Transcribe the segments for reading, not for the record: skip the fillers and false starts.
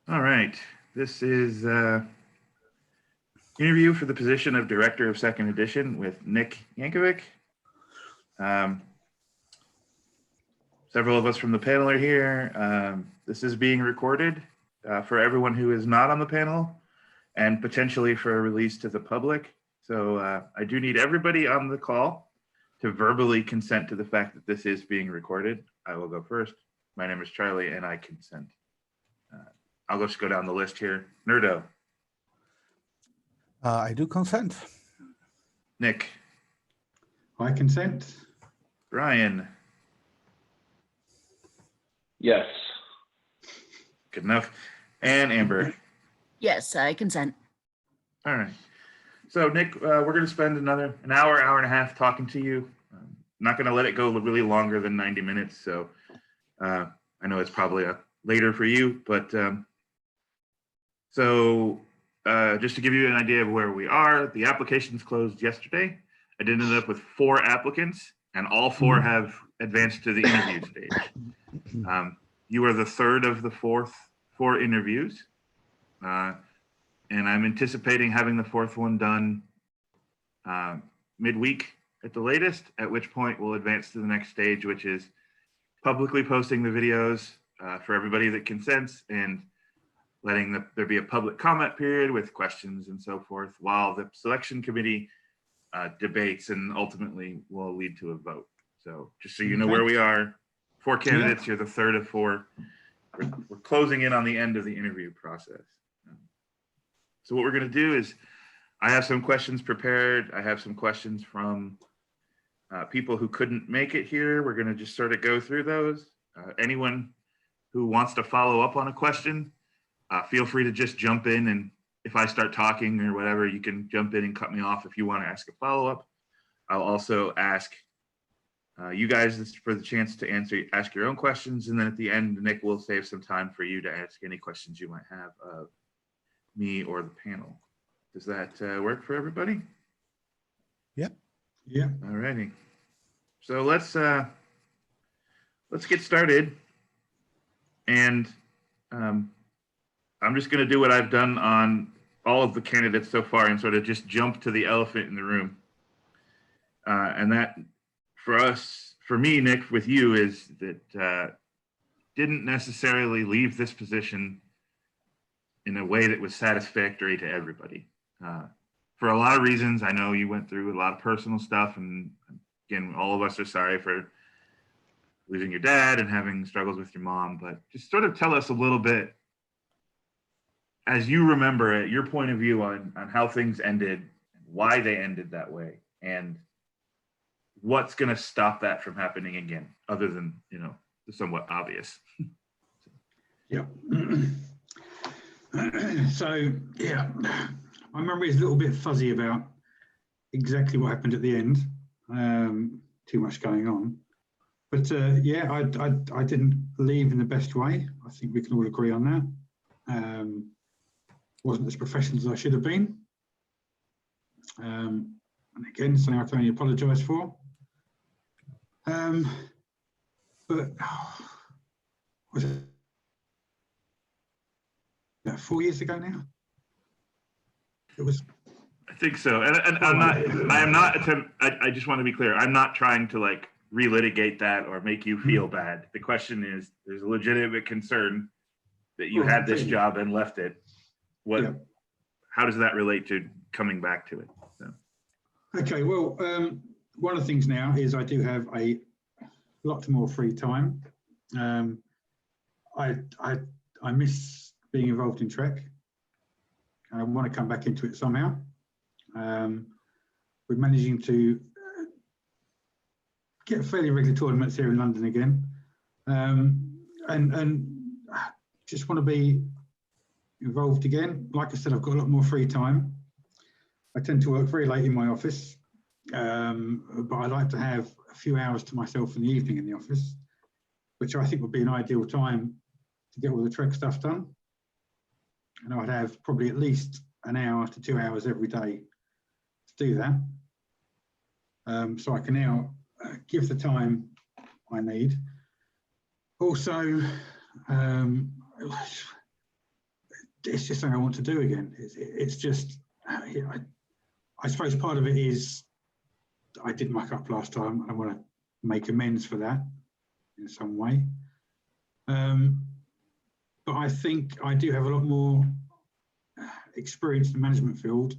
All right. This is interview for the position of Director of Second Edition with Nick Yankovec. Several of us from the panel are here. This is being recorded for everyone who is not on the panel and potentially for a release to the public. So I do need everybody on the call to verbally consent to the fact that this is being recorded. I will go first. My name is Charlie and I consent. I'll just go down the list here. Nerdo. I do consent. Nick. I consent. Brian. Yes. Good enough. And Amber. Yes, I consent. All right. So Nick, we're going to spend an hour, hour and a half talking to you. I'm not going to let it go really longer than 90 minutes. So I know it's probably later for you, but just to give you an idea of where we are, the applications closed yesterday. I did end up with 4 applicants, and all 4 have advanced to the interview stage. You are the third of the 4 interviews, and I'm anticipating having the 4th one done midweek at the latest, at which point we'll advance to the next stage, which is publicly posting the videos for everybody that consents and letting there be a public comment period with questions and so forth while the selection committee debates and ultimately will lead to a vote. So just so you know where we are, 4 candidates, you're the third of 4. We're closing in on the end of the interview process. So what we're going to do is I have some questions prepared. I have some questions from people who couldn't make it here. We're going to just sort of go through those. Anyone who wants to follow up on a question, feel free to just jump in, and if I start talking or whatever, you can jump in and cut me off if you want to ask a follow-up. I'll also ask you guys for the chance to ask your own questions, and then at the end, Nick will save some time for you to ask any questions you might have of me or the panel. Does that work for everybody? Yep. Yeah. All righty. So let's get started, and I'm just going to do what I've done on all of the candidates so far and sort of just jump to the elephant in the room. And that for me, Nick, with you is that didn't necessarily leave this position in a way that was satisfactory to everybody. For a lot of reasons, I know you went through a lot of personal stuff, and again, all of us are sorry for losing your dad and having struggles with your mom, but just sort of tell us a little bit, as you remember it, your point of view on how things ended, why they ended that way, and what's going to stop that from happening again, other than, the somewhat obvious. Yeah. So, yeah, my memory is a little bit fuzzy about exactly what happened at the end. Too much going on. But yeah, I didn't leave in the best way. I think we can all agree on that. Wasn't as professional as I should have been. And again, something I can only apologise for. But was it 4 years ago now? It was. I think so. And I just want to be clear. I'm not trying to like relitigate that or make you feel bad. The question is, there's a legitimate concern that you had this job and left it. How does that relate to coming back to it? So. Okay, well, one of the things now is I do have a lot more free time. I miss being involved in Trek. I want to come back into it somehow. We're managing to get fairly regular tournaments here in London again, and just want to be involved again. Like I said, I've got a lot more free time. I tend to work very late in my office, but I like to have a few hours to myself in the evening in the office, which I think would be an ideal time to get all the Trek stuff done. And I'd have probably at least an hour to 2 hours every day to do that. So I can now give the time I need. Also, it's just something I want to do again. It's just, I suppose part of it is I did muck up last time. I want to make amends for that in some way. But I think I do have a lot more experience in the management field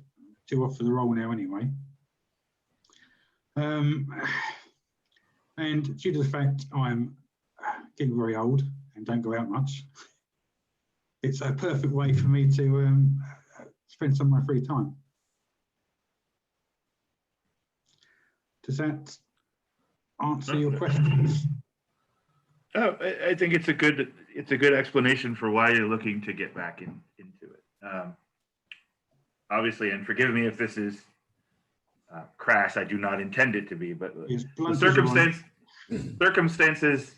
to offer the role now anyway. And due to the fact I'm getting very old and don't go out much, it's a perfect way for me to spend some of my free time. Does that answer your questions? Oh, I think it's a good explanation for why you're looking to get back into it. Obviously, and forgive me if this is crass, I do not intend it to be, but the circumstances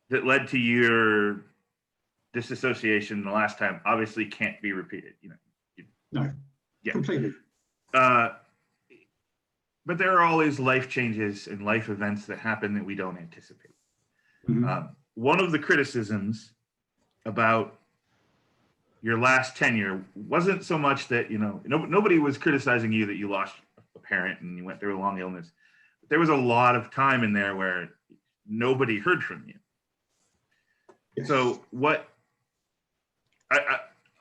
that led to your disassociation the last time obviously can't be repeated. No, yeah. Completely. But there are always life changes and life events that happen that we don't anticipate. Mm-hmm. One of the criticisms about your last tenure wasn't so much that, nobody was criticizing you that you lost a parent and you went through a long illness. But there was a lot of time in there where nobody heard from you. Yes. So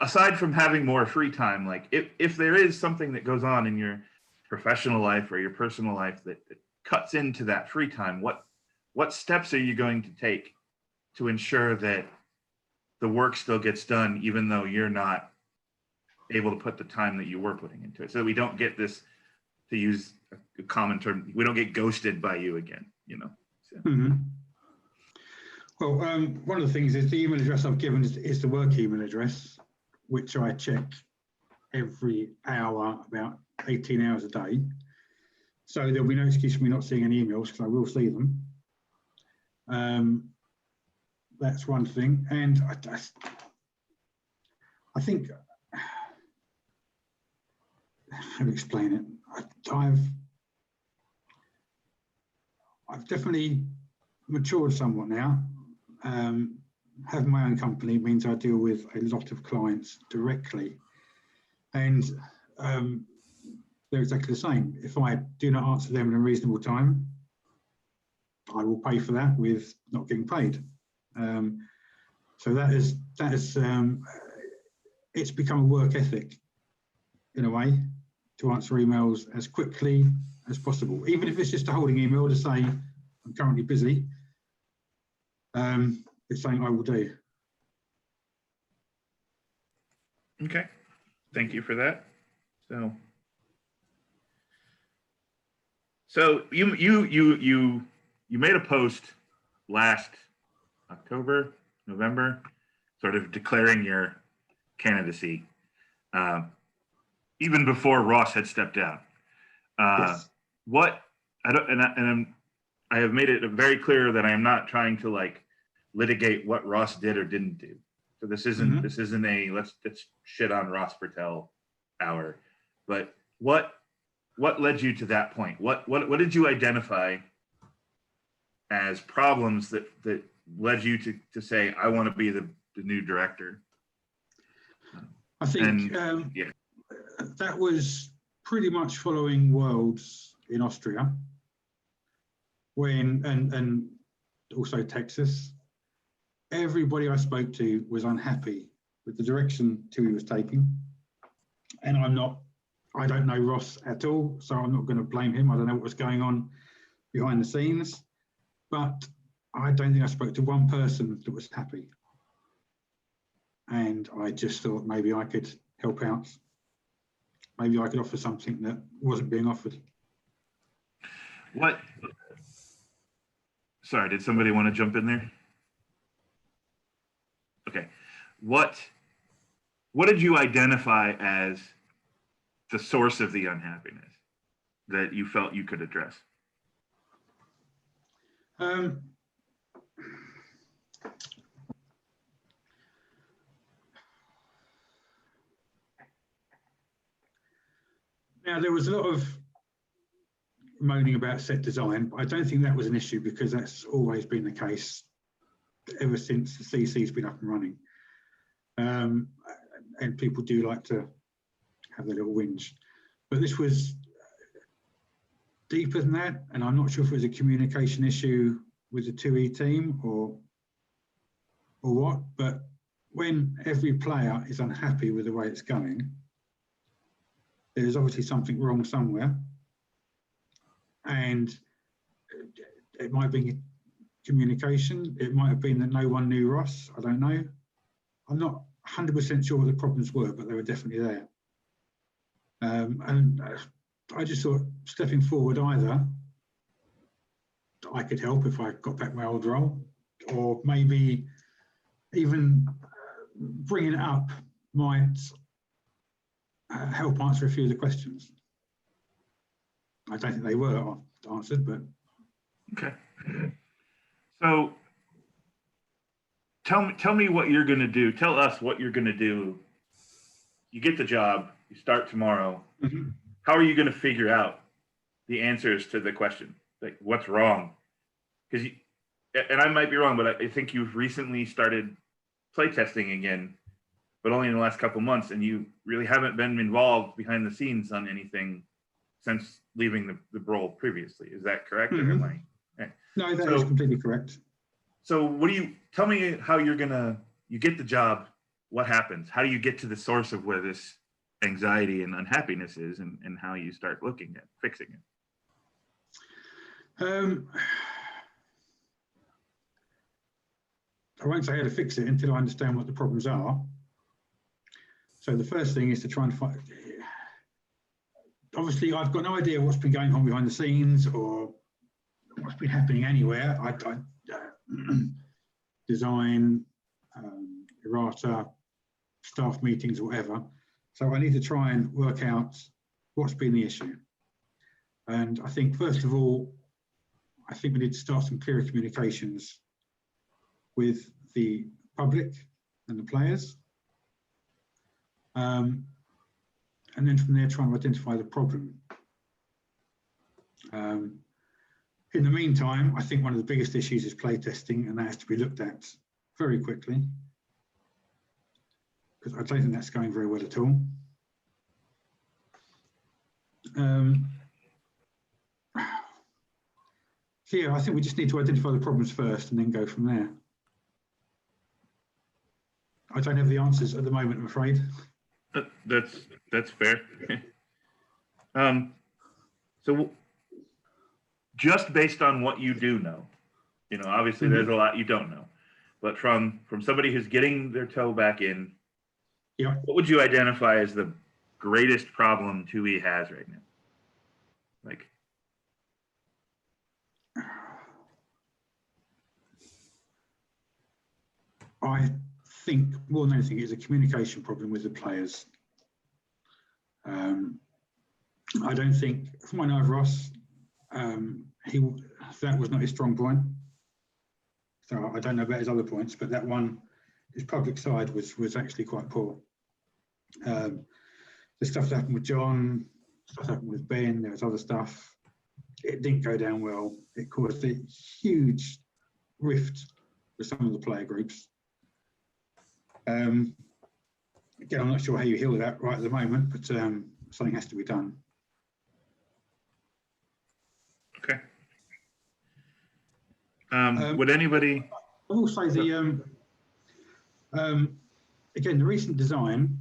aside from having more free time, like if there is something that goes on in your professional life or your personal life that cuts into that free time, what steps are you going to take to ensure that the work still gets done, even though you're not able to put the time that you were putting into it, so that we don't get this, to use a common term, we don't get ghosted by you again, So. Mm-hmm. Well, one of the things is the email address I've given is the work email address, which I check every hour, about 18 hours a day. So there'll be no excuse for me not seeing any emails, because I will see them. That's one thing. And I think, how to explain it? I've definitely matured somewhat now. Having my own company means I deal with a lot of clients directly. And they're exactly the same. If I do not answer them in a reasonable time, I will pay for that with not getting paid. So that is it's become a work ethic in a way, to answer emails as quickly as possible, even if it's just a holding email to say I'm currently busy. It's something I will do. Okay, thank you for that. So you made a post last October, November, sort of declaring your candidacy, even before Ross had stepped down. Yes. I have made it very clear that I am not trying to litigate what Ross did or didn't do. So this isn't a let's shit on Ross Patel hour. But what led you to that point? What did you identify as problems that led you to say, I want to be the new director? I think that was pretty much following Worlds in Austria, and also Texas. Everybody I spoke to was unhappy with the direction TUI was taking. And I don't know Ross at all, so I'm not going to blame him. I don't know what was going on behind the scenes, but I don't think I spoke to one person that was happy. And I just thought maybe I could help out. Maybe I could offer something that wasn't being offered. Sorry, did somebody want to jump in there? Okay. What did you identify as the source of the unhappiness that you felt you could address? Now, there was a lot of moaning about set design, but I don't think that was an issue, because that's always been the case ever since the CC's been up and running. and people do like to have their little whinge. But this was deeper than that, and I'm not sure if it was a communication issue with the 2E team or what, but when every player is unhappy with the way it's going, there's obviously something wrong somewhere. And it might be communication, it might have been that no one knew Ross, I don't know. I'm not 100% sure what the problems were, but they were definitely there. And I just thought, stepping forward, either I could help if I got back my old role, or maybe even bringing it up might help answer a few of the questions. I don't think they were answered, but. Okay. So tell me what you're going to do. Tell us what you're going to do. You get the job, you start tomorrow. Mm-hmm. How are you going to figure out the answers to the question? Like, what's wrong? Because, and I might be wrong, but I think you've recently started playtesting again, but only in the last couple months, and you really haven't been involved behind the scenes on anything since leaving the role previously. Is that correct? Mm-hmm. Or am I? Okay. No, that is completely correct. So tell me how you get the job, what happens? How do you get to the source of where this anxiety and unhappiness is, and how you start looking at fixing it? I won't say how to fix it until I understand what the problems are. So the first thing is to try and find, obviously I've got no idea what's been going on behind the scenes or what's been happening anywhere. I design, errata, staff meetings, or whatever. So I need to try and work out what's been the issue. And I think, first of all, I think we need to start some clearer communications with the public and the players. And then from there, try and identify the problem. In the meantime, I think one of the biggest issues is playtesting, and that has to be looked at very quickly, because I don't think that's going very well at all. So yeah, I think we just need to identify the problems first and then go from there. I don't have the answers at the moment, I'm afraid. That's fair. So just based on what you do know, obviously there's a lot you don't know, but from somebody who's getting their toe back in, yeah, what would you identify as the greatest problem 2E has right now? Like, I think more than anything it's a communication problem with the players. I don't think, from what I know of Ross, that was not his strong point. So I don't know about his other points, but that one, his public side was actually quite poor. The stuff that happened with John, stuff that happened with Ben, there was other stuff. It didn't go down well. It caused a huge rift with some of the player groups. Again, I'm not sure how you heal that right at the moment, but something has to be done. okay. Would anybody? I will say the again, the recent design,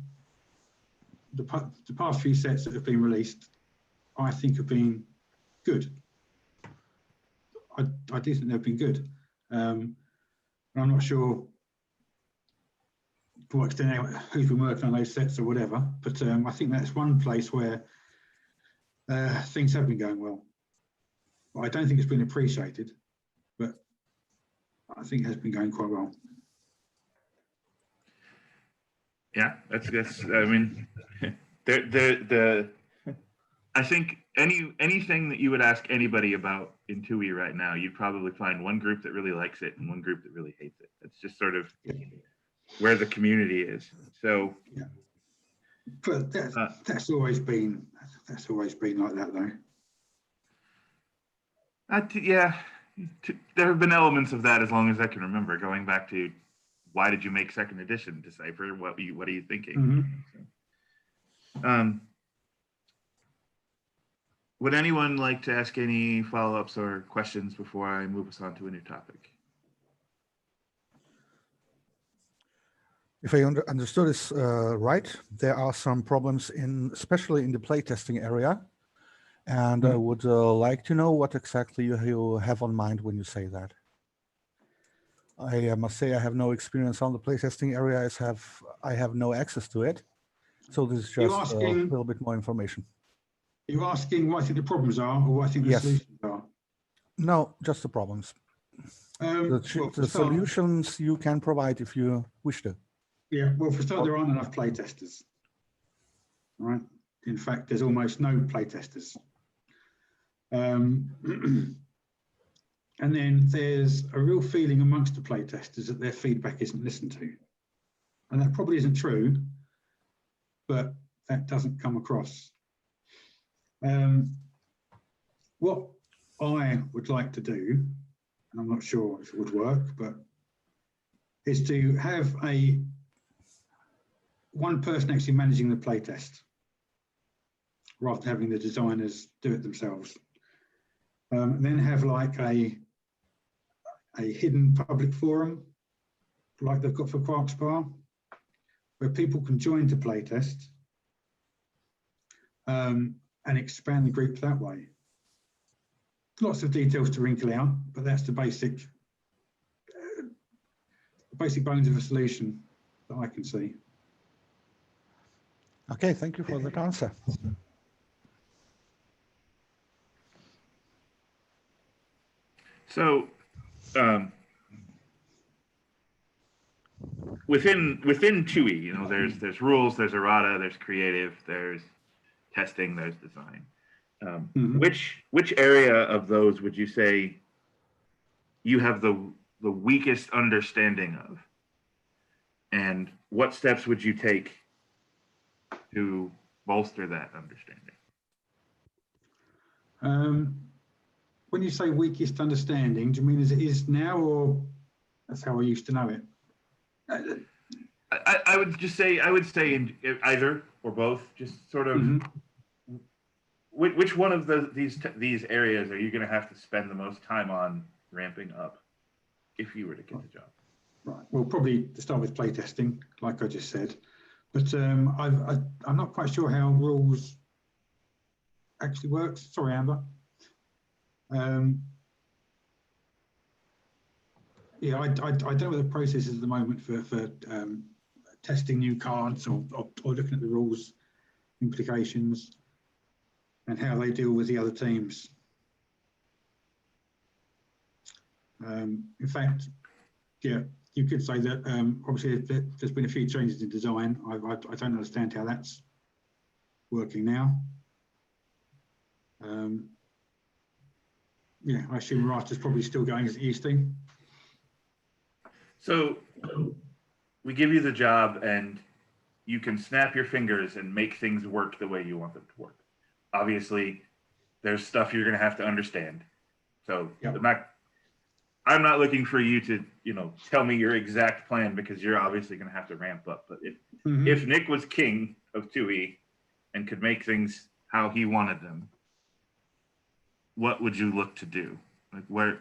the past few sets that have been released, I think have been good. I do think they've been good. I'm not sure to what extent who's been working on those sets or whatever, but I think that's one place where things have been going well. But I don't think it's been appreciated, but I think it has been going quite well. Yeah, that's I mean, I think anything that you would ask anybody about in 2E right now, you'd probably find one group that really likes it and one group that really hates it. It's just sort of where the community is. So yeah, but that's always been like that, though. Yeah, there have been elements of that as long as I can remember, going back to why did you make second edition Decipher? What are you thinking? Mhm. Would anyone like to ask any follow-ups or questions before I move us on to a new topic? If I understood this right, there are some problems especially in the playtesting area. And I would like to know what exactly you have on mind when you say that. I must say I have no experience on the playtesting area, as I have no access to it. So this is just a little bit more information. You're asking what I think the problems are, or what I think the Yes. solutions are? No, just the problems. Well, The solutions you can provide if you wish to. Yeah, well, for start, there aren't enough playtesters. Right. In fact, there's almost no playtesters. And then there's a real feeling amongst the playtesters that their feedback isn't listened to. And that probably isn't true, but that doesn't come across. What I would like to do, and I'm not sure if it would work, but is to have one person actually managing the playtest rather than having the designers do it themselves. Then have like a hidden public forum, like they've got for Quark Spa, where people can join to playtest and expand the group that way. Lots of details to wrinkle out, but that's the basic bones of a solution that I can see. Okay, thank you for that answer. So, within 2E, you know, there's rules, there's errata, there's creative, there's testing, there's design. Which area of those would you say you have the weakest understanding of, and what steps would you take to bolster that understanding? When you say weakest understanding, do you mean as it is now, or that's how I used to know it? I would say in either or both. Just sort of, which one of these areas are you going to have to spend the most time on ramping up if you were to get the job? Right. Well, probably to start with playtesting, like I just said, but I'm not quite sure how rules actually works. Sorry, Amber. Yeah, I don't know what the process is at the moment for testing new cards or looking at the rules implications and how they deal with the other teams. In fact, yeah, you could say that obviously there's been a few changes in design. I don't understand how that's working now. Yeah, I assume Raster's probably still going as it used to. So we give you the job and you can snap your fingers and make things work the way you want them to work. Obviously, there's stuff you're going to have to understand. So Yep. I'm not looking for you to, tell me your exact plan, because you're obviously going to have to ramp up. But if Nick was king of 2E and could make things how he wanted them, what would you look to do? Like where,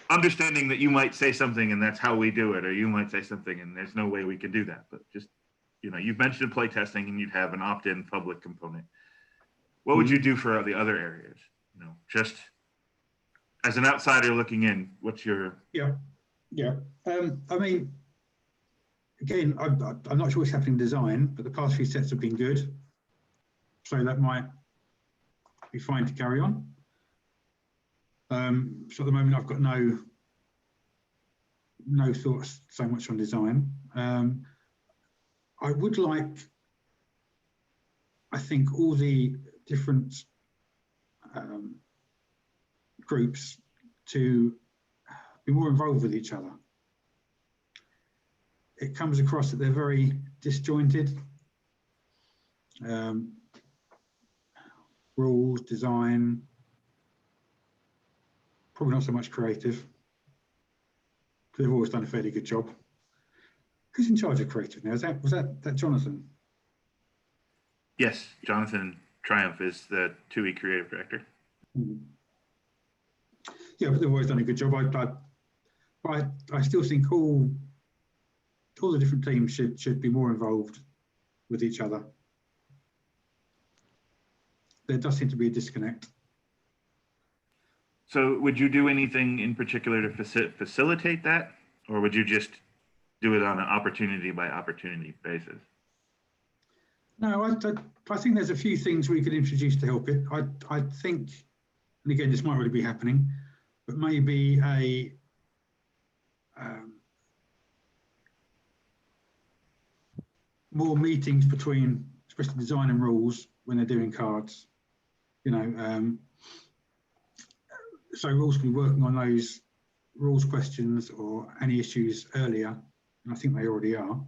understanding that you might say something and that's how we do it, or you might say something and there's no way we can do that. But just, you've mentioned playtesting and you'd have an opt-in public component. What would you do for the other areas? Just as an outsider looking in, what's your... Yeah. I mean, again, I'm not sure what's happening in design, but the past few sets have been good. So that might be fine to carry on. So at the moment, I've got no thoughts so much on design. I would like, I think, all the different groups to be more involved with each other. It comes across that they're very disjointed. Rules, design, probably not so much creative. They've always done a fairly good job. Who's in charge of creative now? Was that Jonathan? Yes, Jonathan Triumph is the TUI creative director. Yeah, but they've always done a good job. I still think all the different teams should be more involved with each other. There does seem to be a disconnect. So would you do anything in particular to facilitate that? Or would you just do it on an opportunity by opportunity basis? No, I think there's a few things we could introduce to help it. I think, and again, this might already be happening, but maybe more meetings between, especially design and rules when they're doing cards. You know, so rules can be working on those rules questions or any issues earlier, and I think they already are.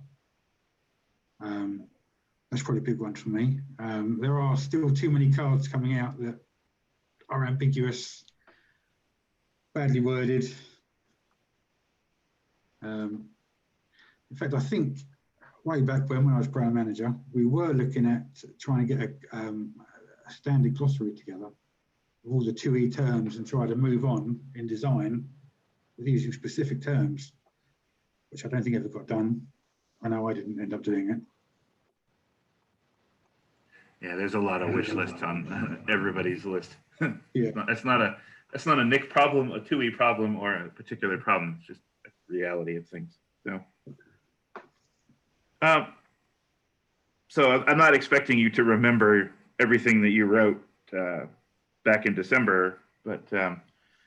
That's probably a big one for me. There are still too many cards coming out that are ambiguous, badly worded. In fact, I think way back when I was brand manager, we were looking at trying to get a standard glossary together of all the TUI terms and try to move on in design with using specific terms, which I don't think ever got done. I know I didn't end up doing it. Yeah, there's a lot of wish lists on everybody's list. Yeah, That's not a Nick problem, a TUI problem, or a particular problem. It's just the reality of things. So I'm not expecting you to remember everything that you wrote back in December, but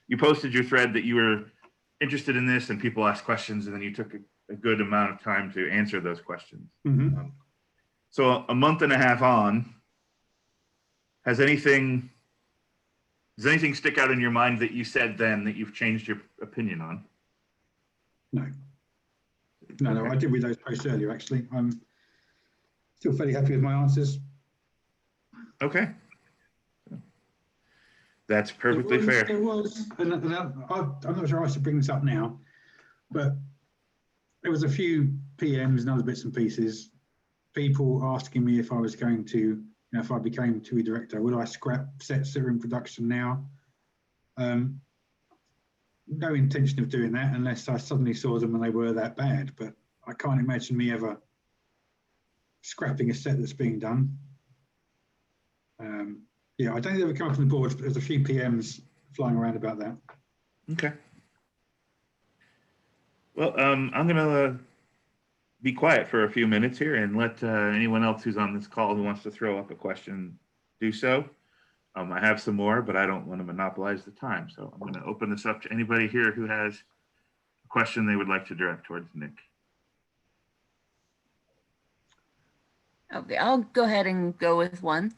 you posted your thread that you were interested in this and people asked questions, and then you took a good amount of time to answer those questions. mm-hmm. So a month and a half on, does anything stick out in your mind that you said then that you've changed your opinion on? No, I did read those posts earlier, actually. I'm still fairly happy with my answers. Okay. That's perfectly fair. There was, and I'm not sure I should bring this up now, but there was a few PMs and other bits and pieces, people asking me if I was going to, if I became TUI director, would I scrap sets that are in production now? No intention of doing that unless I suddenly saw them and they were that bad, but I can't imagine me ever scrapping a set that's being done. Yeah, I don't think they ever come up on the board, but there's a few PMs flying around about that. Okay. Well, I'm going to be quiet for a few minutes here and let anyone else who's on this call who wants to throw up a question do so. I have some more, but I don't want to monopolize the time. So I'm going to open this up to anybody here who has a question they would like to direct towards Nick. Okay, I'll go ahead and go with one.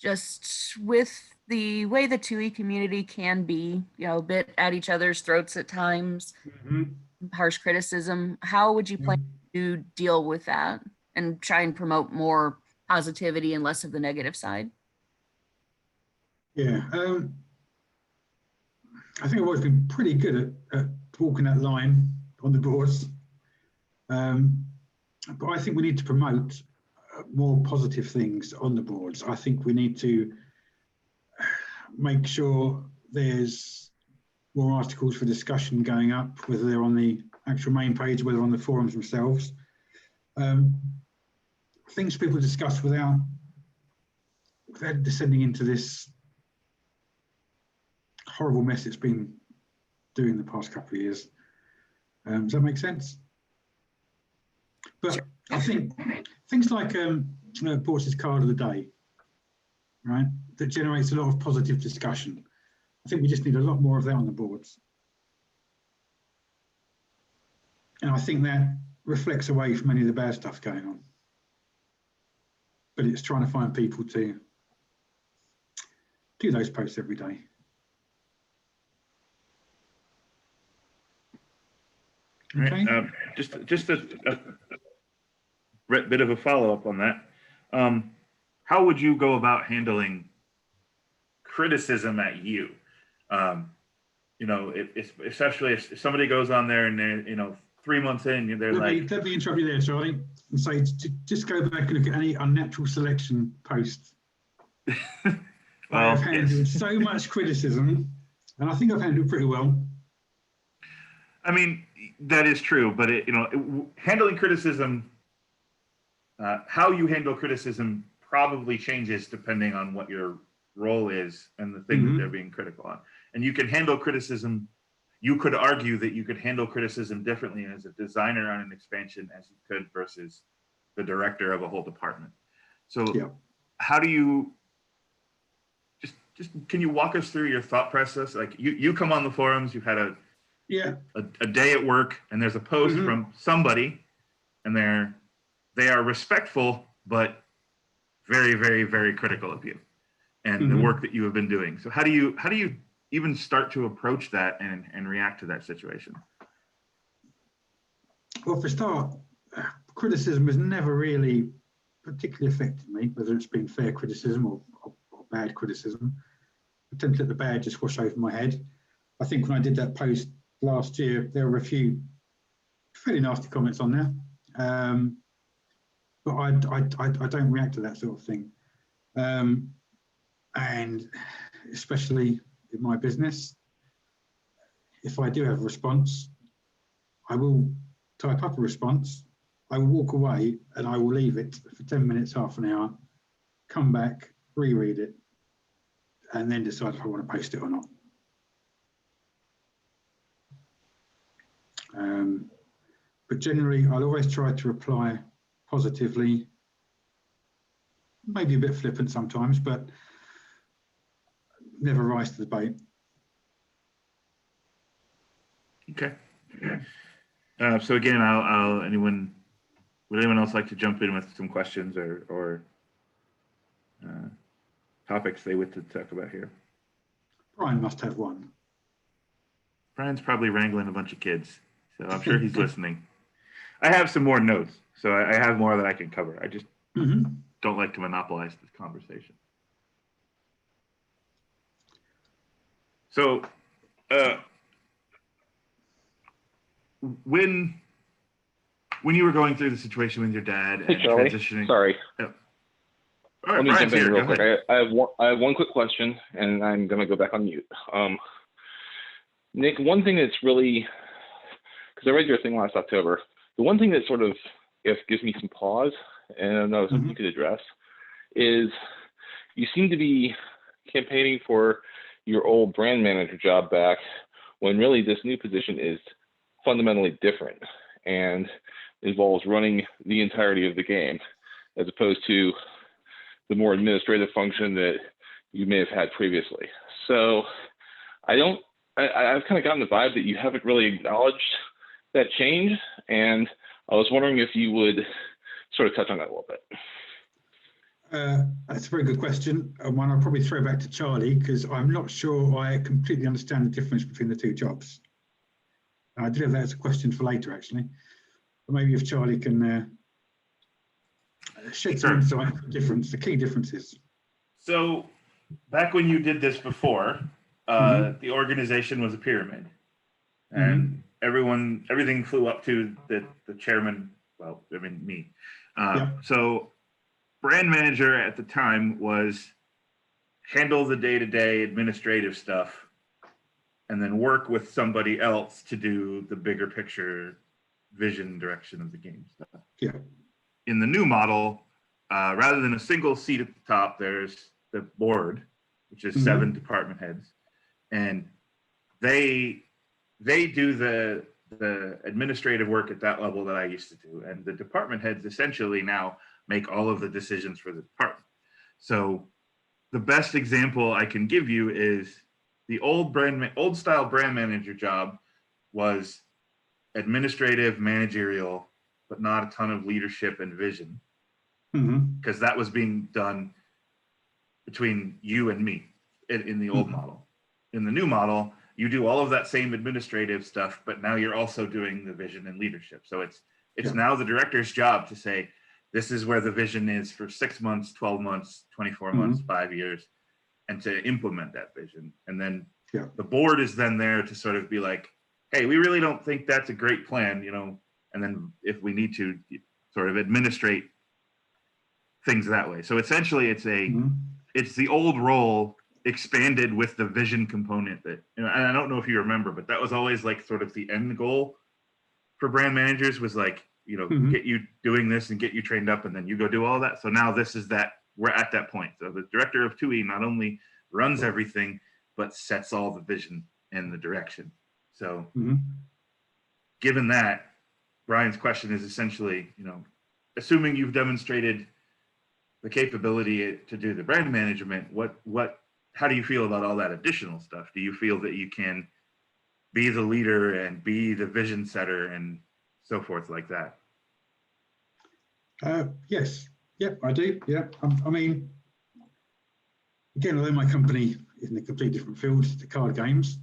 Just with the way the TUI community can be, a bit at each other's throats at times, harsh criticism, how would you plan to deal with that and try and promote more positivity and less of the negative side? Yeah, I think I've always been pretty good at walking that line on the boards. But I think we need to promote more positive things on the boards. I think we need to make sure there's more articles for discussion going up, whether they're on the actual main page, whether on the forums themselves. Things people discuss without descending into this horrible mess it's been doing the past couple of years. Does that make sense? But I think things like Ports's card of the day, right, that generates a lot of positive discussion. I think we just need a lot more of that on the boards. And I think that reflects away from any of the bad stuff going on. But it's trying to find people to do those posts every day. Okay. Right. Just a bit of a follow-up on that. How would you go about handling criticism at you? you know, especially if somebody goes on there and they're, you know, 3 months in, they're like, let me interrupt you there, Charlie, and say just go back and look at any unnatural selection posts. I have handled so much criticism, and I think I've handled pretty well. I mean, that is true, but handling criticism, how you handle criticism probably changes depending on what your role is and the thing that they're being critical on. And you can handle criticism. You could argue that you could handle criticism differently as a designer on an expansion as you could versus the director of a whole department. So how do you just can you walk us through your thought process? Like you come on the forums, you've had a day at work, and there's a post from somebody, and they are respectful but very, very, very critical of you and the work that you have been doing. So how do you even start to approach that and react to that situation? Well, for a start, criticism has never really particularly affected me, whether it's been fair criticism or bad criticism. I tend to let the bad just wash over my head. I think when I did that post last year, there were a few fairly nasty comments on there. But I don't react to that sort of thing. And especially in my business, if I do have a response, I will type up a response, I will walk away, and I will leave it for 10 minutes, half an hour, come back, reread it, and then decide if I want to post it or not. But generally, I'll always try to reply positively, maybe a bit flippant sometimes, but never rise to the bait. Okay. So again, would anyone else like to jump in with some questions or topics they would to talk about here? Brian must have one. Brian's probably wrangling a bunch of kids, so I'm sure he's listening. I have some more notes, so I have more that I can cover. I just don't like to monopolize this conversation. So, when you were going through the situation with your dad and transitioning, sorry. Oh. All right, Let me Brian's jump in here. real Go quick. ahead. I have one quick question, and I'm going to go back on mute. Nick, one thing that's really, because I read your thing last October, the one thing that sort of gives me some pause, and I don't know if something you could address, is you seem to be campaigning for your old brand manager job back when really this new position is fundamentally different and involves running the entirety of the game as opposed to the more administrative function that you may have had previously. So I've kind of gotten the vibe that you haven't really acknowledged that change, and I was wondering if you would sort of touch on that a little bit. That's a very good question, and one I'll probably throw back to Charlie, because I'm not sure I completely understand the difference between the two jobs. I did have that as a question for later, actually. But maybe if Charlie can shed some insight on the key differences. So back when you did this before, the organization was a pyramid, and everything flew up to the chairman. Well, I mean me. So brand manager at the time was handle the day-to-day administrative stuff and then work with somebody else to do the bigger picture vision direction of the game stuff. In the new model, rather than a single seat at the top, there's the board, which is 7 department heads, and they do the administrative work at that level that I used to do, and the department heads essentially now make all of the decisions for the department. So the best example I can give you is the old style brand manager job was administrative, managerial, but not a ton of leadership and vision, because that was being done between you and me in the old model. In the new model, you do all of that same administrative stuff, but now you're also doing the vision and leadership. So it's now the director's job to say, this is where the vision is for 6 months, 12 months, 24 months, 5 years, and to implement that vision. And then Yeah. The board is then there to sort of be like, hey, we really don't think that's a great plan, and then if we need to sort of administrate things that way. So essentially it's the old role expanded with the vision component that, and I don't know if you remember, but that was always like sort of the end goal for brand managers was like, get you doing this and get you trained up and then you go do all that. So now we're at that point. So the director of 2E not only runs everything, but sets all the vision and the direction. So given that, Brian's question is essentially, assuming you've demonstrated the capability to do the brand management, how do you feel about all that additional stuff? Do you feel that you can be the leader and be the vision setter and so forth like that? Yes. Yep, I do. Yeah. I mean, again, although my company is in a completely different field to card games,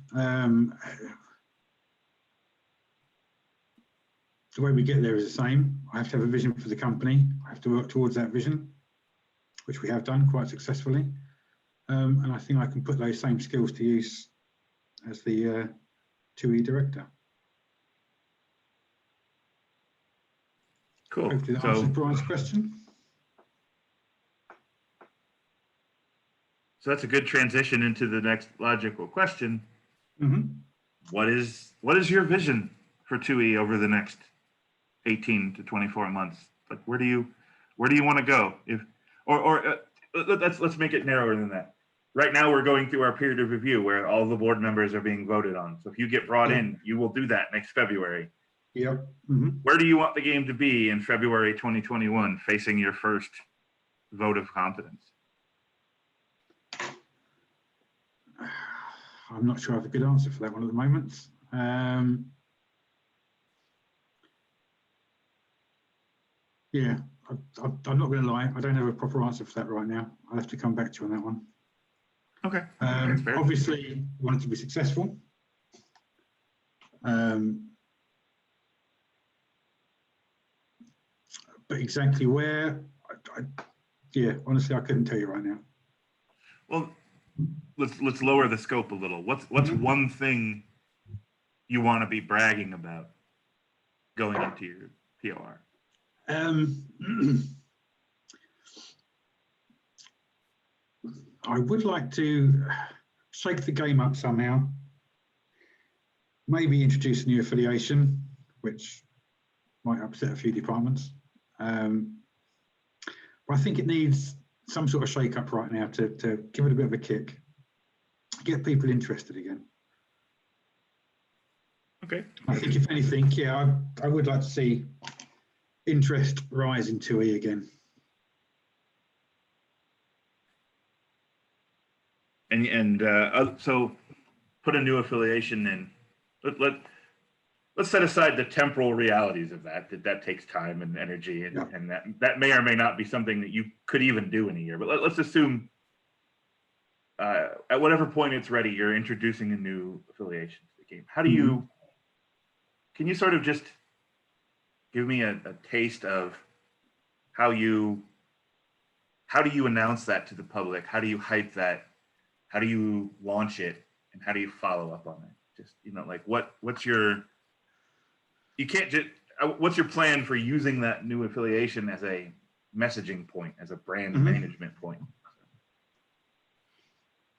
the way we get there is the same. I have to have a vision for the company. I have to work towards that vision, which we have done quite successfully. And I think I can put those same skills to use as the 2E director. Cool. Hopefully that answers Brian's question. So that's a good transition into the next logical question. What is your vision for 2E over the next 18 to 24 months? Like, where do you want to go? Let's make it narrower than that. Right now, we're going through our period of review where all the board members are being voted on. So if you get brought in, you will do that next February. Yep. Where do you want the game to be in February 2021, facing your first vote of confidence? I'm not sure I have a good answer for that one at the moment. Yeah, I'm not going to lie. I don't have a proper answer for that right now. I'll have to come back to you on that one. Okay. Obviously, I want it to be successful. But exactly where, honestly, I couldn't tell you right now. Well, let's lower the scope a little. What's one thing you want to be bragging about going into your POR? I would like to shake the game up somehow. Maybe introduce a new affiliation, which might upset a few departments. But I think it needs some sort of shake up right now to give it a bit of a kick, get people interested again. Okay. I think if anything, I would like to see interest rise in 2E again. And so put a new affiliation in. Let's set aside the temporal realities of that takes time and energy, and that may or may not be something that you could even do in a year. But let's assume at whatever point it's ready, you're introducing a new affiliation to the game. How do you? Can you sort of just give me a taste of how do you announce that to the public? How do you hype that? How do you launch it? And how do you follow up on it? Just, like what's your plan for using that new affiliation as a messaging point, as a brand management point?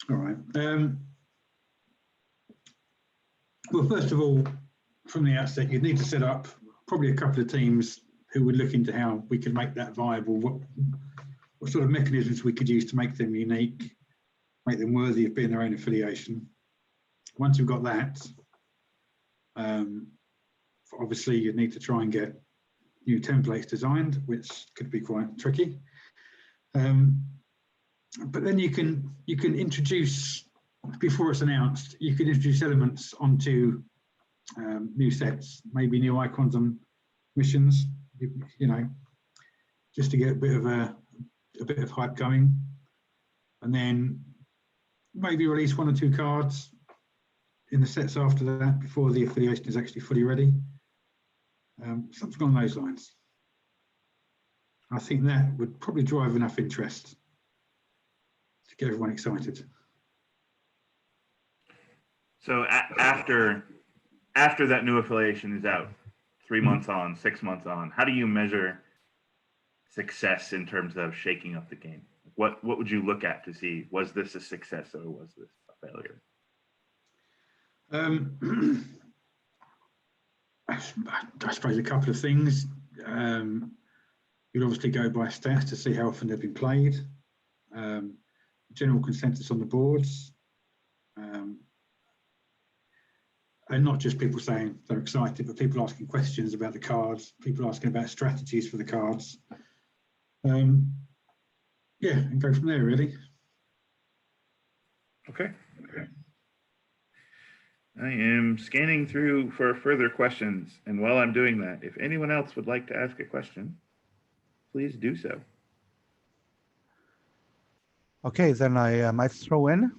All right. Well, first of all, from the outset, you'd need to set up probably a couple of teams who would look into how we could make that viable, what sort of mechanisms we could use to make them unique, make them worthy of being their own affiliation. Once you've got that, obviously you'd need to try and get new templates designed, which could be quite tricky. But then you can introduce, before it's announced, you can introduce elements onto new sets, maybe new icons on missions, just to get a bit of hype going, and then maybe release one or two cards in the sets after that before the affiliation is actually fully ready. Something along those lines. I think that would probably drive enough interest to get everyone excited. So after that new affiliation is out, 3 months on, 6 months on, how do you measure success in terms of shaking up the game? What would you look at to see, was this a success or was this a failure? I suppose a couple of things. You'd obviously go by stats to see how often they've been played. General consensus on the boards. And not just people saying they're excited, but people asking questions about the cards, people asking about strategies for the cards. Yeah, and go from there, really. Okay. I am scanning through for further questions, and while I'm doing that, if anyone else would like to ask a question, please do so. Okay, then I might throw in.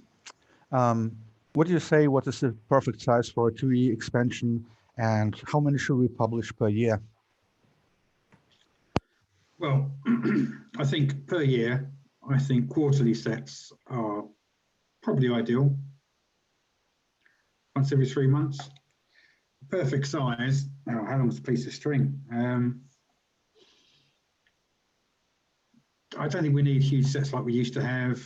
What do you say, what is the perfect size for a 2E expansion, and how many should we publish per year? Well, I think per year, I think quarterly sets are probably ideal. Once every 3 months. Perfect size. Oh, how long is a piece of string? I don't think we need huge sets like we used to have.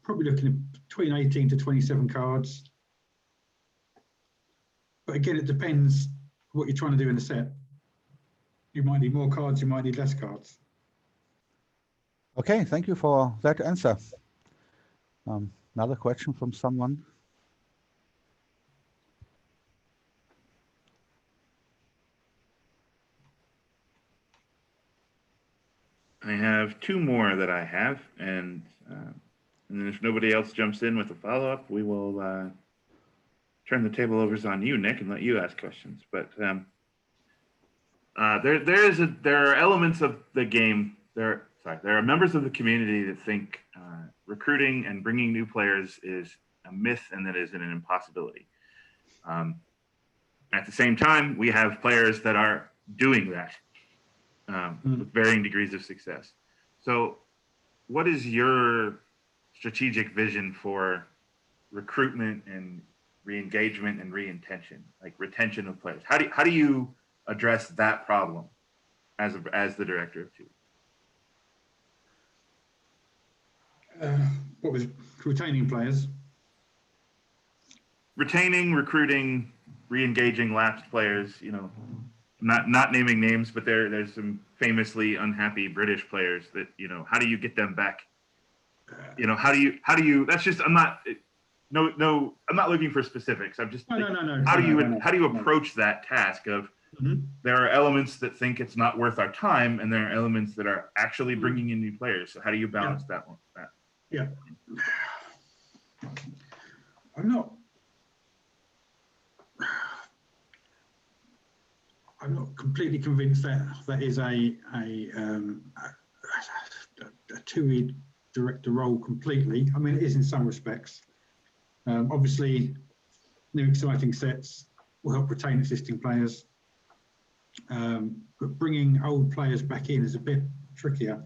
Probably looking at between 18 to 27 cards. But again, it depends what you're trying to do in a set. You might need more cards, you might need less cards. Okay, thank you for that answer. Another question from someone. I have two more that I have, and then if nobody else jumps in with a follow-up, we will turn the table over on you, Nick, and let you ask questions. But there are elements of the game. There are members of the community that think recruiting and bringing new players is a myth and that is an impossibility. At the same time, we have players that are doing that. With varying degrees of success. So what is your strategic vision for recruitment and re-engagement and re-intention, like retention of players? How do you address that problem as the director of 2? What was retaining players? Retaining, recruiting, re-engaging lapsed players, not naming names, but there's some famously unhappy British players that, how do you get them back? How do you, that's just, I'm not looking for specifics. I'm just, how do you approach that task of, there are elements that think it's not worth our time, and there are elements that are actually bringing in new players. So how do you balance that one? Yeah. I'm not completely convinced that is a 2E director role completely. I mean, it is in some respects. Obviously, new exciting sets will help retain existing players. But bringing old players back in is a bit trickier.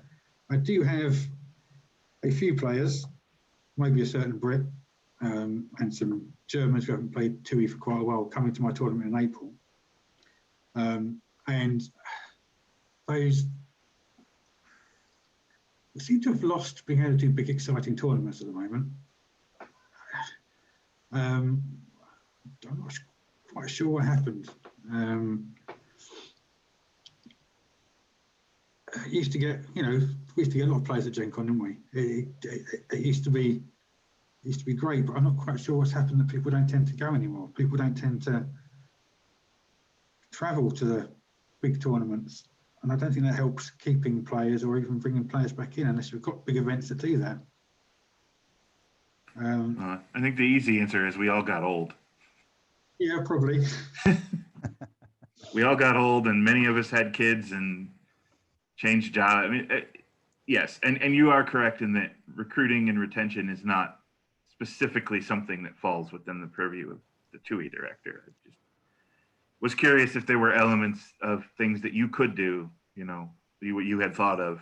I do have a few players, maybe a certain Brit, and some Germans who haven't played 2E for quite a while, coming to my tournament in April. And those seem to have lost being able to do big, exciting tournaments at the moment. I'm not quite sure what happened. Used to get, we used to get a lot of players at Gen Con, didn't we? It used to be great, but I'm not quite sure what's happened that people don't tend to go anymore. People don't tend to travel to the big tournaments, and I don't think that helps keeping players or even bringing players back in unless we've got big events that do that. I think the easy answer is we all got old. Yeah, probably. We all got old, and many of us had kids and changed jobs. I mean, yes, and you are correct in that recruiting and retention is not specifically something that falls within the purview of the 2E director. I just was curious if there were elements of things that you could do, what you had thought of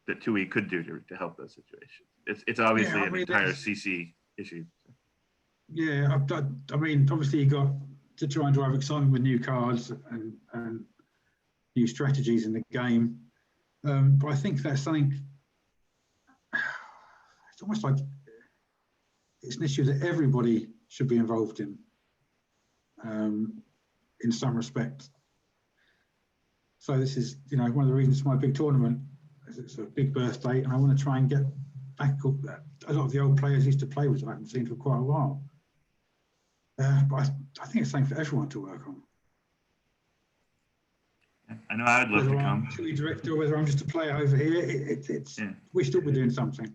that 2E could do to help those situations. It's obviously an entire CC issue. Yeah, I mean, obviously you got to try and drive excitement with new cards and new strategies in the game. But I think that's something, it's almost like it's an issue that everybody should be involved in some respect. So this is, you know, one of the reasons for my big tournament. It's a big birthday, and I want to try and get back a lot of the old players I used to play with. I haven't seen for quite a while. But I think it's something for everyone to work on. I know I'd love Whether to I'm come. TUI director or whether I'm just a player over here, it's we should be doing something.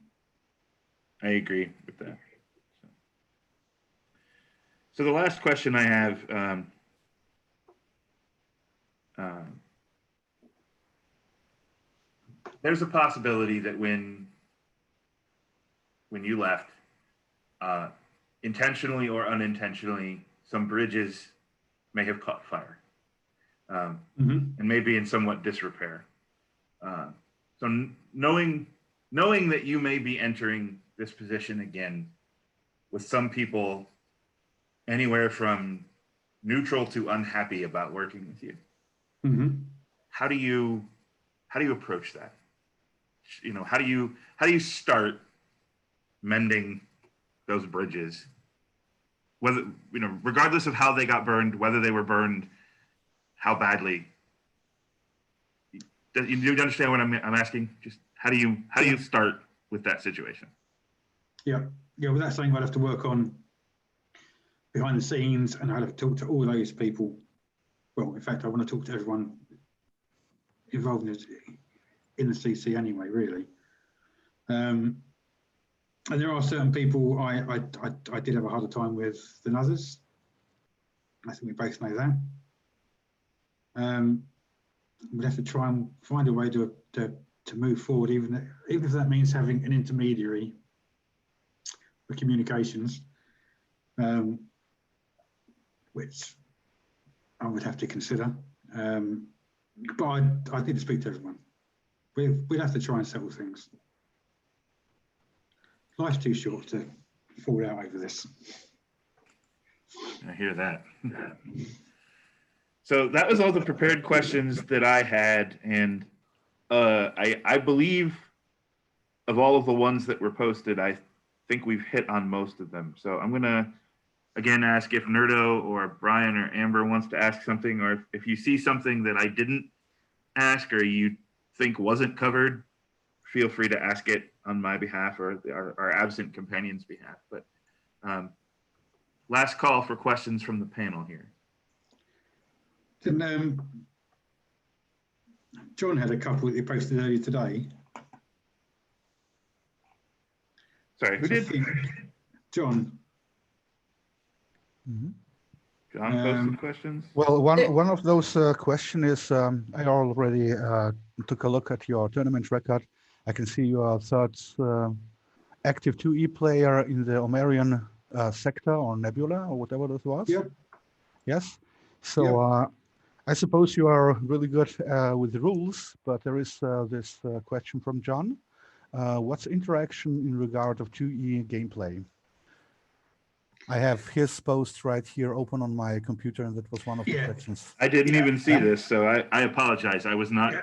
I agree with that. So the last question I have, there's a possibility that when you left, intentionally or unintentionally, some bridges may have caught fire, and maybe in somewhat disrepair. So knowing that you may be entering this position again, with some people anywhere from neutral to unhappy about working with you, how do you approach that? You know, how do you start mending those bridges, whether, you know, regardless of how they got burned, whether they were burned, how badly? Do you understand what I'm asking? Just how do you start with that situation? Yeah, well, that's something I'd have to work on behind the scenes, and I'd have to talk to all those people. Well, in fact, I want to talk to everyone involved in the CC anyway, really. And there are certain people I did have a harder time with than others. I think we both know that. We'd have to try and find a way to move forward, even if that means having an intermediary for communications, which I would have to consider. But I need to speak to everyone. We'd have to try and settle things. Life's too short to fall out over this. I hear that. So that was all the prepared questions that I had, and I believe of all of the ones that were posted, I think we've hit on most of them. So I'm gonna again ask if Nerdo or Brian or Amber wants to ask something, or if you see something that I didn't ask or you think wasn't covered, feel free to ask it on my behalf or our absent companion's behalf. But last call for questions from the panel here. John had a couple that he posted earlier today. Sorry, who did? John. John posted questions? Well, one of those questions is, I already took a look at your tournament record. I can see you are third active 2E player in the Omarion sector or Nebula or whatever this was. Yep. Yes. So I suppose you are really good with the rules, but there is this question from John. What's interaction in regard of 2E gameplay? I have his post right here open on my computer, and that was one of the questions. I didn't even see this, so I apologize. I was not,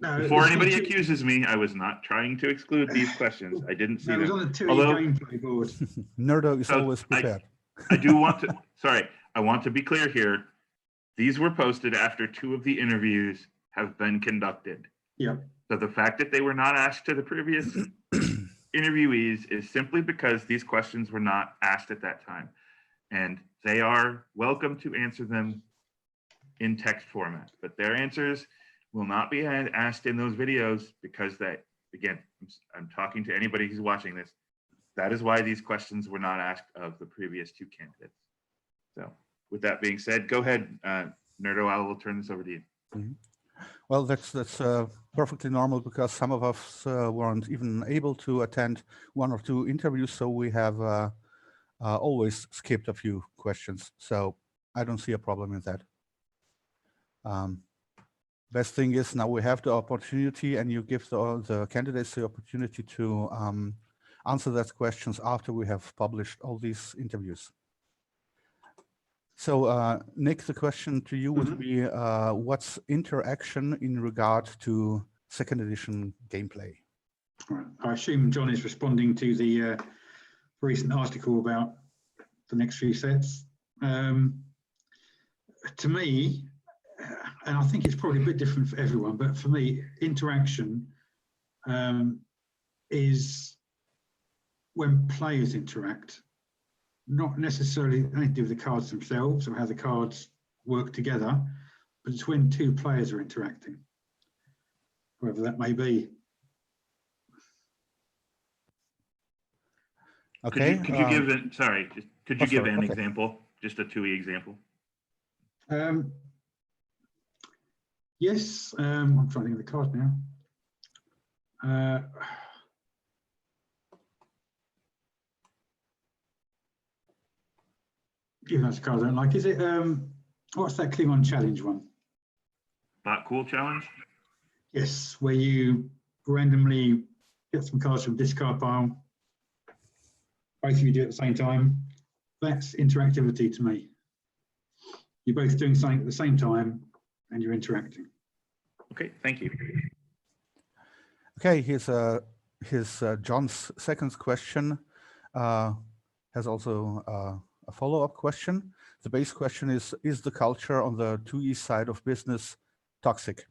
before anybody accuses me, I was not trying to exclude these questions. I didn't see them. It was on the 2E gameplay board. Nerdo is always prepared. I do want to, sorry, I want to be clear here. These were posted after 2 of the interviews have been conducted. Yeah. So the fact that they were not asked to the previous interviewees is simply because these questions were not asked at that time. And they are welcome to answer them in text format, but their answers will not be asked in those videos because that, again, I'm talking to anybody who's watching this. That is why these questions were not asked of the previous 2 candidates. So with that being said, go ahead, Nerdo, I will turn this over to you. Well, that's perfectly normal because some of us weren't even able to attend 1 or 2 interviews, so we have always skipped a few questions. So I don't see a problem in that. Best thing is now we have the opportunity, and you give the candidates the opportunity to answer those questions after we have published all these interviews. So, Nick, the question to you would Mhm. be, what's interaction in regard to second edition gameplay? Right. I assume John is responding to the recent article about the next few sets. To me, and I think it's probably a bit different for everyone, but for me, interaction is when players interact, not necessarily anything to do with the cards themselves or how the cards work together, but it's when two players are interacting, whoever that may be. Okay. Could you give it? Sorry, could you give sorry, an okay. example? Just a 2E example. Yes, I'm trying to think of the card now. Even though it's a card I don't like, is it? What's that Klingon challenge one? Bot cool challenge. Yes, where you randomly get some cards from discard pile. Both of you do it at the same time. That's interactivity to me. You're both doing something at the same time and you're interacting. Okay, thank you. Okay, here's John's second question. Has also a follow-up question. The base question is the culture on the 2E side of business toxic?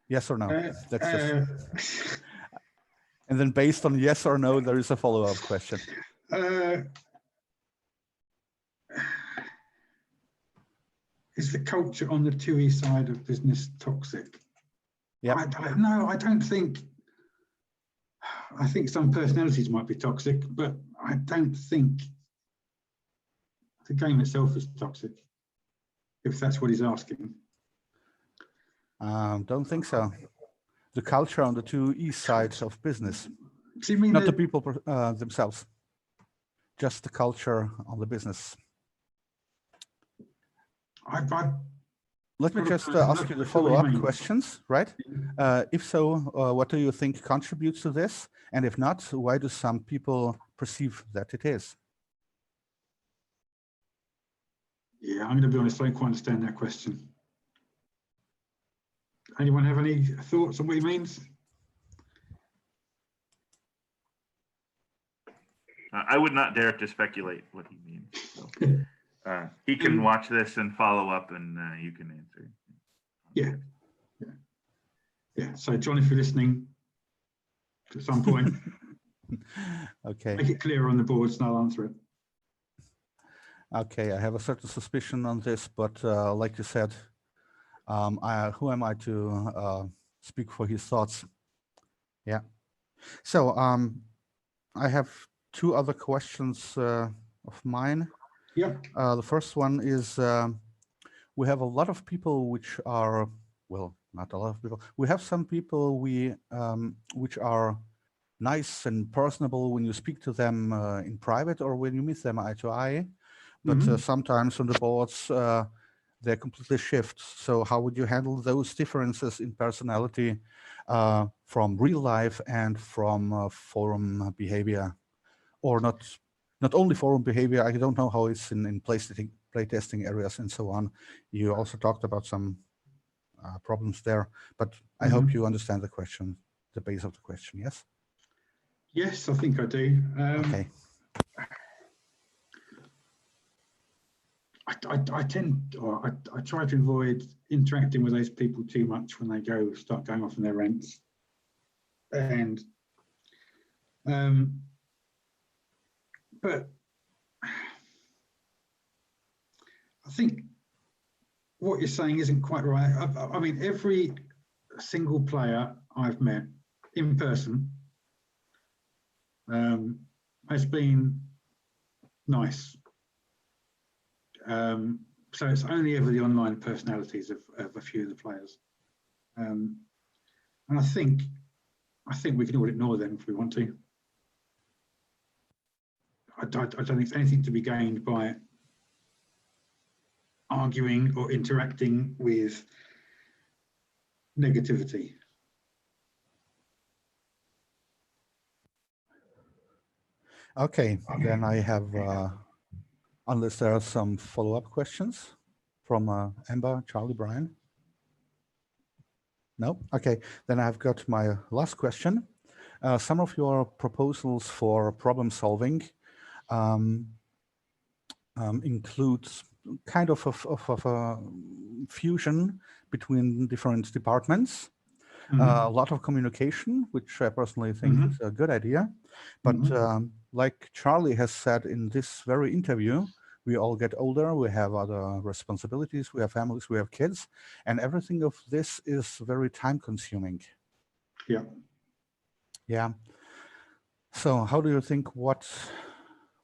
Yes or no? That's just... And then based on yes or no, there is a follow-up question. Is the culture on the 2E side of business toxic? Yeah. I don't think. I think some personalities might be toxic, but I don't think the game itself is toxic, if that's what he's asking. Don't think so. The culture on the 2E side of business, Do you mean not the people themselves, just the culture on the business. Let me just ask you the follow-up questions, right? If so, what do you think contributes to this? And if not, why do some people perceive that it is? Yeah, I'm going to be honest, I don't quite understand that question. Anyone have any thoughts on what he means? I would not dare to speculate what he means. So, he can watch this and follow up, and you can answer. Yeah. So, John, if you're listening, at some point, Okay. make it clear on the boards, and I'll answer it. Okay, I have a certain suspicion on this, but like you said, who am I to speak for his thoughts? Yeah. So I have two other questions of mine. Yeah. The first one is we have a lot of people which are, well, not a lot of people. We have some people which are nice and personable when you speak to them in private or when you meet them eye to eye. But sometimes on the boards, they completely shift. So how would you handle those differences in personality from real life and from forum behavior? Or not only forum behavior, I don't know how it's in playtesting areas and so on. You also talked about some problems there, but I hope you understand the question, the base of the question, yes? Yes, I think I do. Okay. I try to avoid interacting with those people too much when they start going off on their rants. And but I think what you're saying isn't quite right. I mean, every single player I've met in person has been nice. So it's only ever the online personalities of a few of the players. And I think we can all ignore them if we want to. I don't think there's anything to be gained by arguing or interacting with negativity. Okay, then I have Unless there are some follow-up questions from Amber, Charlie, Brian. No? Okay, then I've got my last question. Some of your proposals for problem solving includes kind of a fusion between different departments. A lot of communication, which I personally think is a good idea. But like Charlie has said in this very interview, we all get older, we have other responsibilities, we have families, we have kids, and everything of this is very time consuming. Yeah. Yeah. So how do you think, what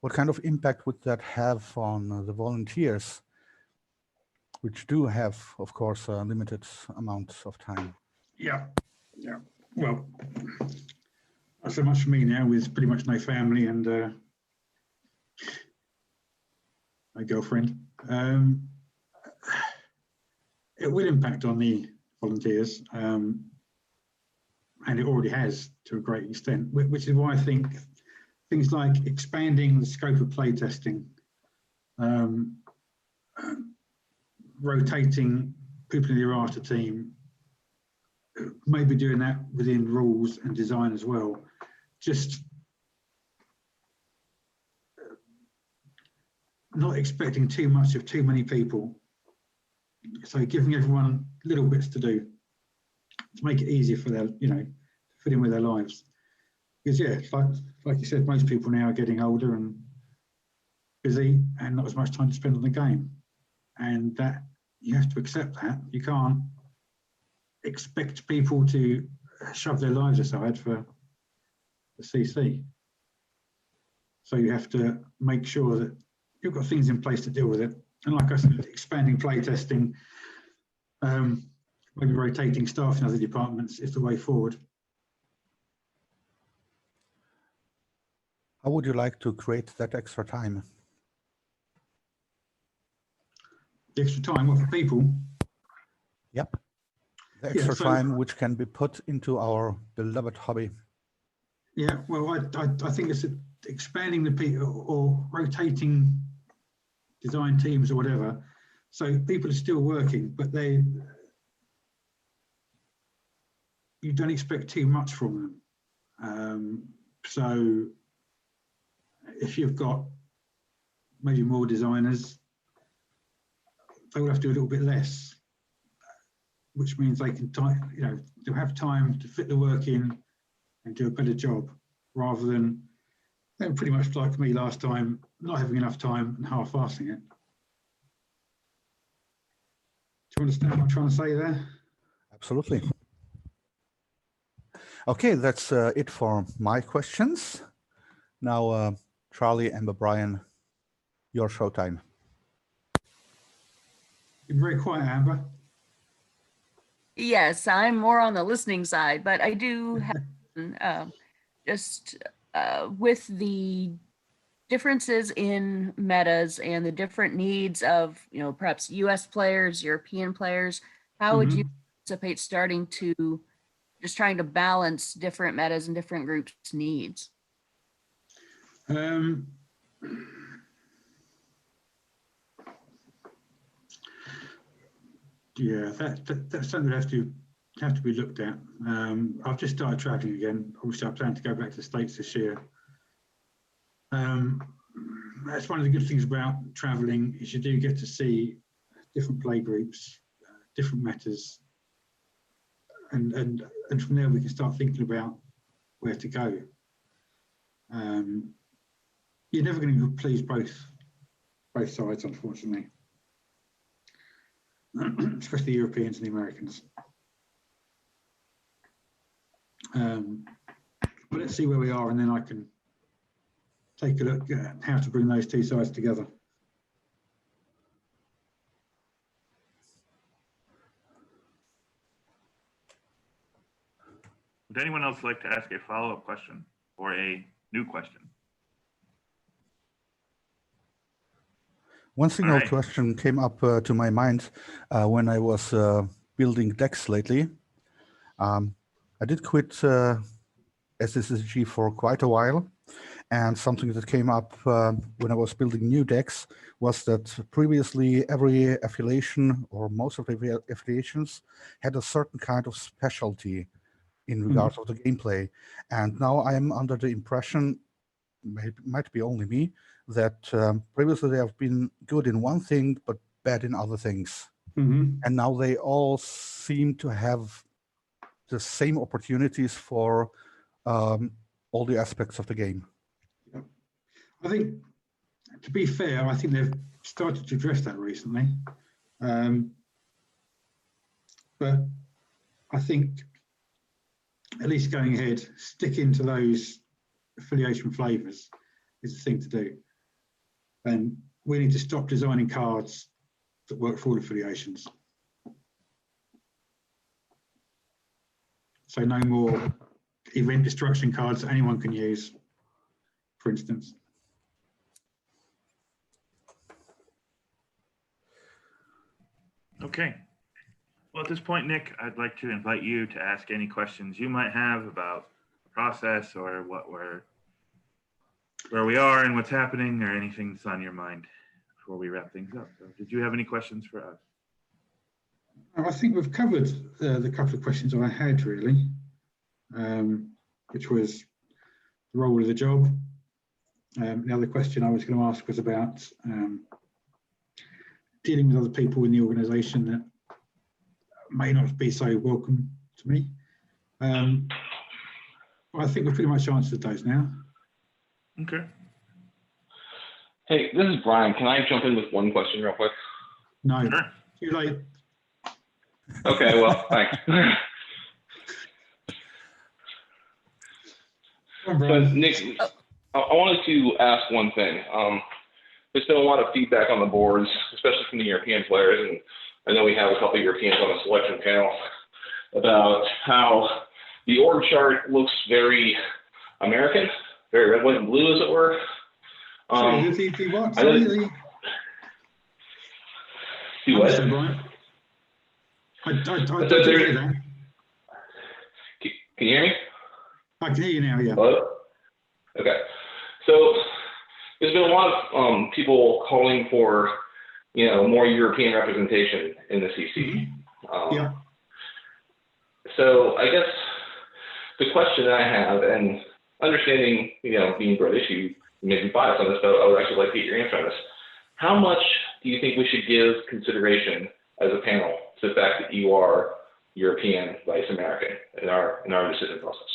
kind of impact would that have on the volunteers, which do have, of course, a limited amount of time? Yeah. Yeah. Well, not so much for me now with pretty much no family and my girlfriend. It will impact on the volunteers, and it already has to a great extent, which is why I think things like expanding the scope of playtesting, rotating people in the errata team, maybe doing that within rules and design as well, just not expecting too much of too many people. So giving everyone little bits to do to make it easier for their, to fit in with their lives. Because yeah, like you said, most people now are getting older and busy and not as much time to spend on the game. And that you have to accept that. You can't expect people to shove their lives aside for the CC. So you have to make sure that you've got things in place to deal with it. And like I said, expanding playtesting, maybe rotating staff in other departments is the way forward. How would you like to create that extra time? The extra time, what, for people? Yep. The extra time which can be put into our beloved hobby. Yeah, well, I think it's expanding the people or rotating design teams or whatever. So people are still working, but you don't expect too much from them. So if you've got maybe more designers, they will have to do a little bit less, which means they can they'll have time to fit the work in and do a better job, rather than they were pretty much like me last time, not having enough time and half-assing it. Do you understand what I'm trying to say there? Absolutely. Okay, that's it for my questions. Now, Charlie, Amber, Brian, your showtime. You're very quiet, Amber. Yes, I'm more on the listening side, but I do have with the differences in metas and the different needs of, perhaps US players, European players, how would you anticipate starting to just trying to balance different metas and different groups' needs? Yeah, that's something that have to be looked at. I've just started traveling again. Obviously, I plan to go back to the States this year. That's one of the good things about traveling, is you do get to see different play groups, different metas, and from there we can start thinking about where to go. You're never going to please both sides, unfortunately. Especially the Europeans and the Americans. But let's see where we are, and then I can take a look at how to bring those two sides together. Would anyone else like to ask a follow-up question or a new question? One single question came up to my mind when I was building decks lately. I did quit SSSG for quite a while, And something that came up when I was building new decks was that previously every affiliation or most of the affiliations had a certain kind of specialty in regards of the gameplay. And now I am under the impression, might be only me, that previously they have been good in one thing but bad in other things. And now they all seem to have the same opportunities for all the aspects of the game. I think, to be fair, I think they've started to address that recently. But I think, at least going ahead, sticking to those affiliation flavors is the thing to do. And we need to stop designing cards that work for all affiliations. So no more event destruction cards that anyone can use, for instance. Okay. Well, at this point, Nick, I'd like to invite you to ask any questions you might have about the process or where we are and what's happening, or anything that's on your mind before we wrap things up. So, did you have any questions for us? I think we've covered the couple of questions I had, really, which was the role of the job. The other question I was going to ask was about dealing with other people in the organisation that may not be so welcome to me. I think we've pretty much answered those now. Okay. Hey, this is Brian. Can I jump in with one question real quick? No, Sure. too late. Okay, well, thanks. Come on, So, Brian. Nick, I wanted to ask one thing. There's been a lot of feedback on the boards, especially from the European players, and I know we have a couple of Europeans on the selection panel, about how the org chart looks very American, very red, white, and blue, as it were. Sorry, the what? I Sorry, didn't- See what? Understood, Brian. I didn't hear that. Can you hear me? I can hear you now, yeah. Hello? Okay. So there's been a lot of people calling for, more European representation in the CC. Yeah. So I guess the question that I have, and understanding, being British, you may be biased on this, but I would actually like to get your answer on this. How much do you think we should give consideration as a panel to the fact that you are European vice American in our decision process?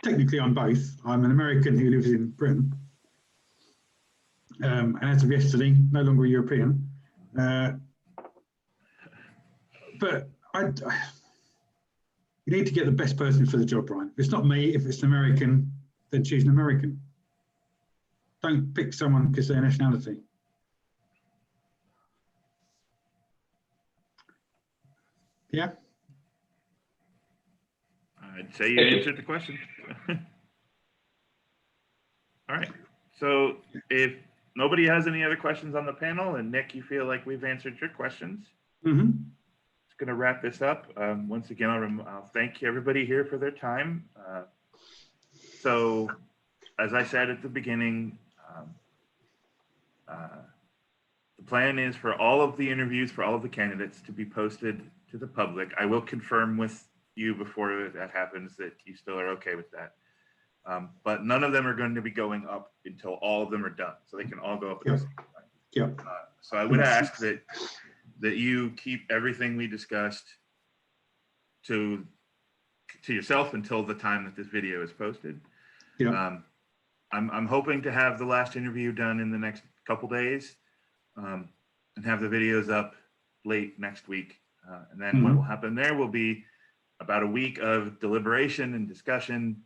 Technically, I'm both. I'm an American who lives in Britain. And as of yesterday, no longer a European. But you need to get the best person for the job, Brian. If it's not me, if it's an American, then choose an American. Don't pick someone because of their nationality. Yeah? I'd say you answered the question. All right. So if nobody has any other questions on the panel, and Nick, you feel like we've answered your questions, it's going to wrap this up. Once again, I'll thank everybody here for their time. So as I said at the beginning, the plan is for all of the interviews for all of the candidates to be posted to the public. I will confirm with you before that happens that you still are okay with that. But none of them are going to be going up until all of them are done. So they can all go up at the same time. Yeah. So I would ask that you keep everything we discussed to yourself until the time that this video is posted. Yeah. I'm hoping to have the last interview done in the next couple days, and have the videos up late next week. And then what will happen there will be about a week of deliberation and discussion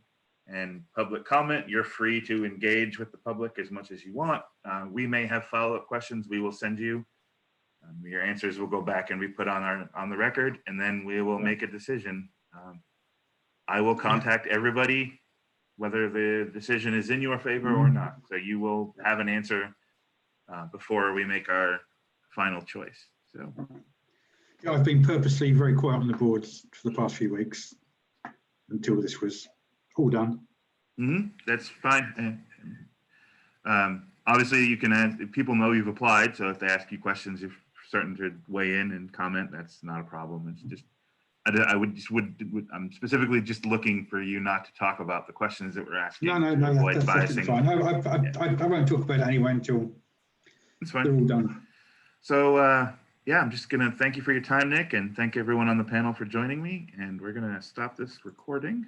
and public comment. You're free to engage with the public as much as you want. We may have follow-up questions we will send you. Your answers will go back and be put on the record, and then we will make a decision. I will contact everybody, whether the decision is in your favor or not. So you will have an answer before we make our final choice. So. Yeah, I've been purposely very quiet on the boards for the past few weeks until this was all done. That's fine. Obviously, you can ask, people know you've applied, so if they ask you questions, you're certain to weigh in and comment. That's not a problem. It's just, I'm specifically just looking for you not to talk about the questions that we're asking. No, that's absolutely fine. I won't talk about it anyway until it's they're fine. all done. So, yeah, I'm just going to thank you for your time, Nick, and thank everyone on the panel for joining me. And we're going to stop this recording.